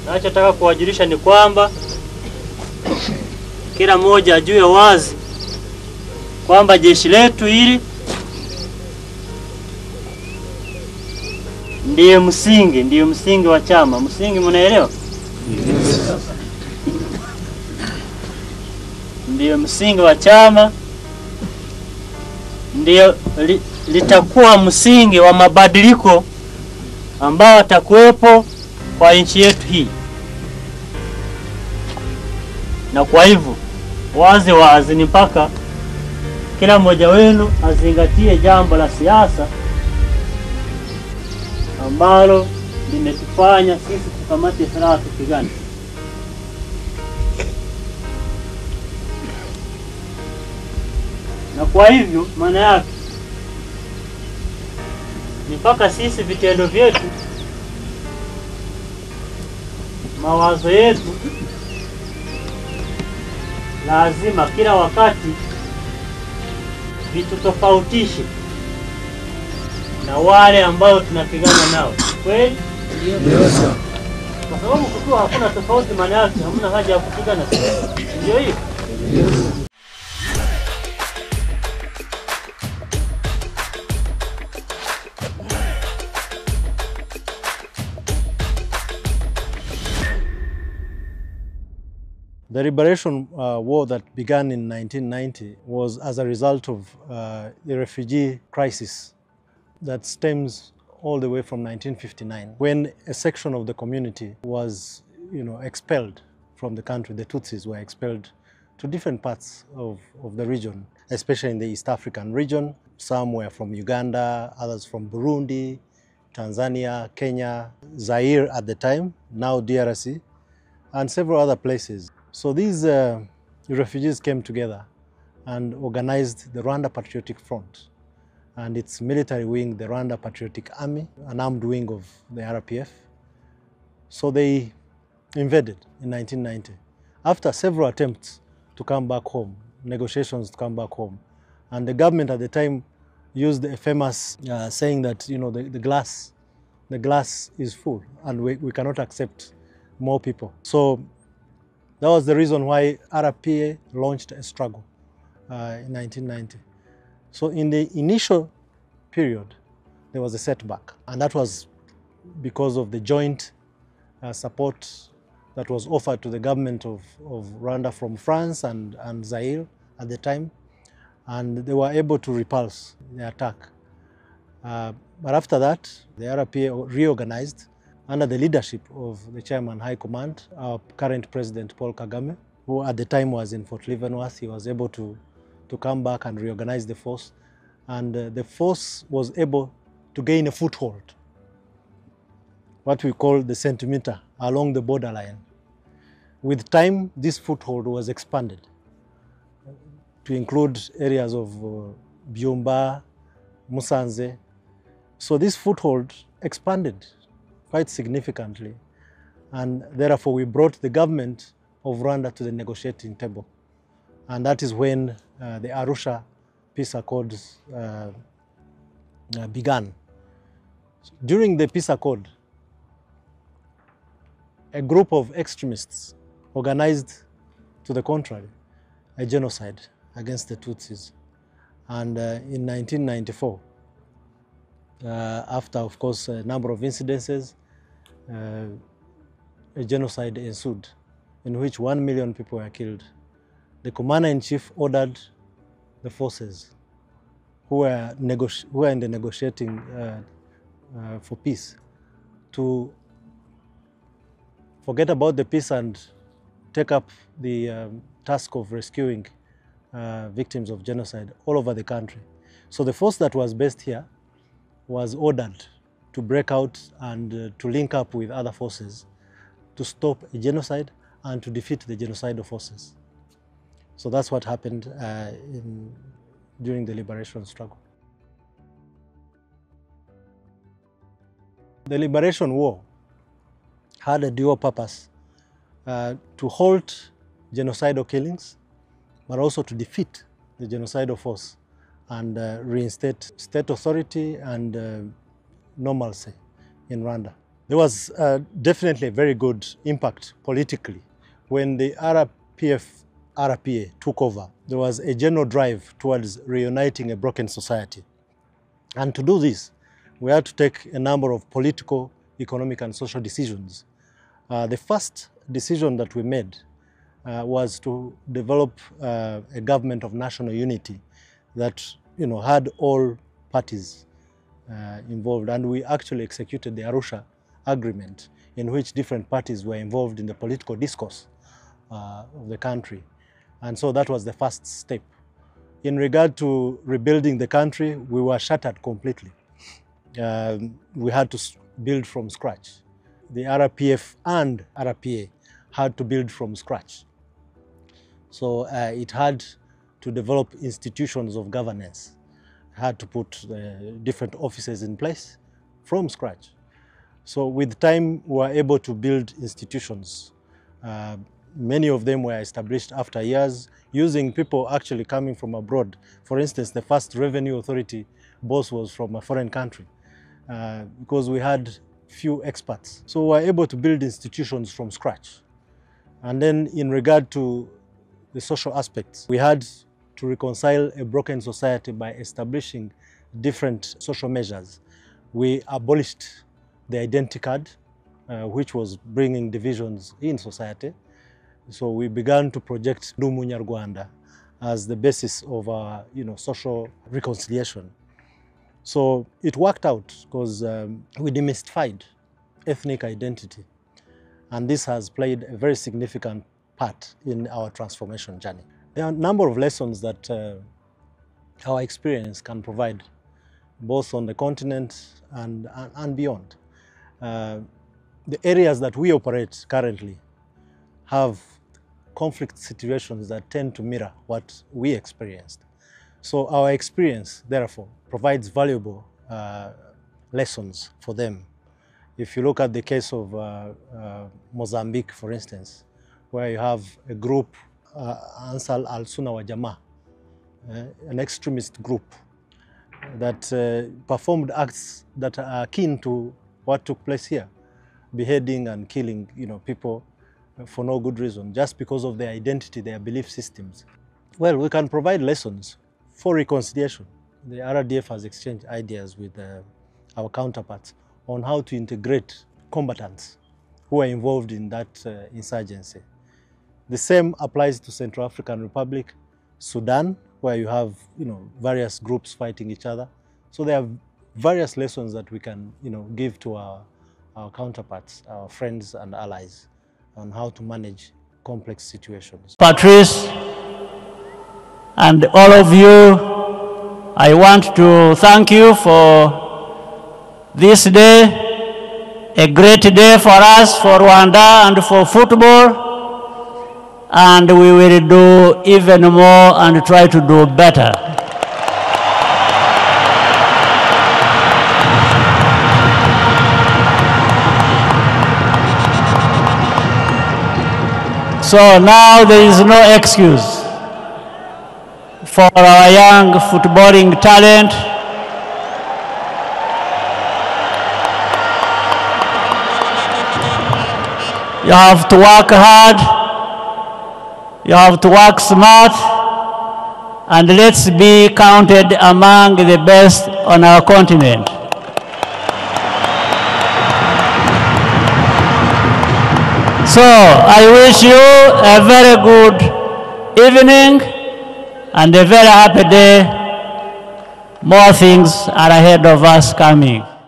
Nachotaka kuwajulisha ni kwamba kila mmoja ajue wazi kwamba jeshi letu hili ndiye msingi wa chama. Msingi mnaelewa? Yes. Ndiye msingi wa chama, ndiye litakuwa msingi wa mabadiliko ambao atakuwepo kwa nchi yetu hii. Na kwa hivyo wazi ni mpaka kila mmoja wenu azingatie jambo la siasa ambalo limetufanya sisi kukamata silaha tupigane. Na kwa hivyo maana yake ni mpaka sisi vitendo vyetu, mawazo yetu lazima kila wakati vitutofautishe na wale ambao tunapigana nao. Kweli? Yes. Kwa sababu kukiwa hakuna tofauti, maana yake hamna haja ya kupigana. Ndio hiyo. Yes. The liberation war that began in 1990 was as a result of the refugee crisis that stems all the way from 1959, when a section of the community was, expelled from the country. The Tutsis were expelled to different parts of the region, especially in the East African region. Some were from Uganda, others from Burundi, Tanzania, Kenya, Zaire at the time, now DRC, and several other places. So these refugees came together and organized the Rwanda Patriotic Front and its military wing, the Rwanda Patriotic Army, an armed wing of the RPF. So they invaded in 1990. After several attempts to come back home, negotiations to come back home, and the government at the time used a famous saying that the glass is full and we cannot accept more people. So that was the reason why RPA launched a struggle in 1990. So in the initial period, there was a setback, and that was because of the joint support that was offered to the government of Rwanda from France and Zaire at the time, and they were able to repulse the attack. But after that, the RPA reorganized under the leadership of the Chairman High Command, our current President Paul Kagame, who at the time was in Fort Leavenworth. He was able to come back and reorganize the force, and the force was able to gain a foothold, what we call the centimeter, along the borderline. With time, this foothold was expanded to include areas of Byumba, Musanze. So this foothold expanded quite significantly, and therefore we brought the government of Rwanda to the negotiating table. And that is when the Arusha Peace Accords began. During the Peace Accord, a group of extremists organized, to the contrary, a genocide against the Tutsis. And in 1994, after, of course, a number of incidences, a genocide ensued in which 1 million people were killed. The commander-in-chief ordered the forces who were in the negotiating for peace to forget about the peace and take up the task of rescuing victims of genocide all over the country. So the force that was based here was ordered to break out and to link up with other forces to stop a genocide and to defeat the genocidal forces. So that's what happened during the liberation struggle. The liberation war had a dual purpose, to halt genocidal killings, but also to defeat the genocidal force and reinstate state authority and normalcy in Rwanda. There was definitely a very good impact politically. When the RPA took over, there was a general drive towards reuniting a broken society. And to do this, we had to take a number of political, economic, and social decisions. The first decision that we made was to develop a government of national unity that had all parties involved, and we actually executed the Arusha Agreement, in which different parties were involved in the political discourse of the country. And so that was the first step. In regard to rebuilding the country, we were shattered completely. We had to build from scratch. The RPF and RPA had to build from scratch. So it had to develop institutions of governance, had to put different offices in place from scratch. So with time, we were able to build institutions. Many of them were established after years, using people actually coming from abroad. For instance, the first revenue authority boss was from a foreign country because we had few experts. So we were able to build institutions from scratch. And then in regard to the social aspects, we had to reconcile a broken society by establishing different social measures. We abolished the identity card, which was bringing divisions in society. So we began to project Rwanda as the basis of our social reconciliation. So it worked out because we demystified ethnic identity. And this has played a very significant part in our transformation journey. There are a number of lessons that our experience can provide, both on the continent and beyond. The areas that we operate currently have conflict situations that tend to mirror what we experienced. So our experience, therefore, provides valuable lessons for them. If you look at the case of Mozambique, for instance, where you have a group, Ansar al-Sunna wa Jamaa, an extremist group that performed acts that are akin to what took place here, beheading and killing people for no good reason, just because of their identity, their belief systems. Well, we can provide lessons for reconciliation. The RDF has exchanged ideas with our counterparts on how to integrate combatants who are involved in that insurgency. The same applies to Central African Republic, Sudan, where you have various groups fighting each other. So there are various lessons that we can give to our counterparts, our friends and allies, on how to manage complex situations. Patrice and all of you, I want to thank you for this day, a great day for us, for Rwanda and for football, and we will do even more and try to do better. So now there is no excuse for our young footballing talent. You have to work hard, you have to work smart, and let's be counted among the best on our continent. So I wish you a very good evening and a very happy day. More things are ahead of us coming.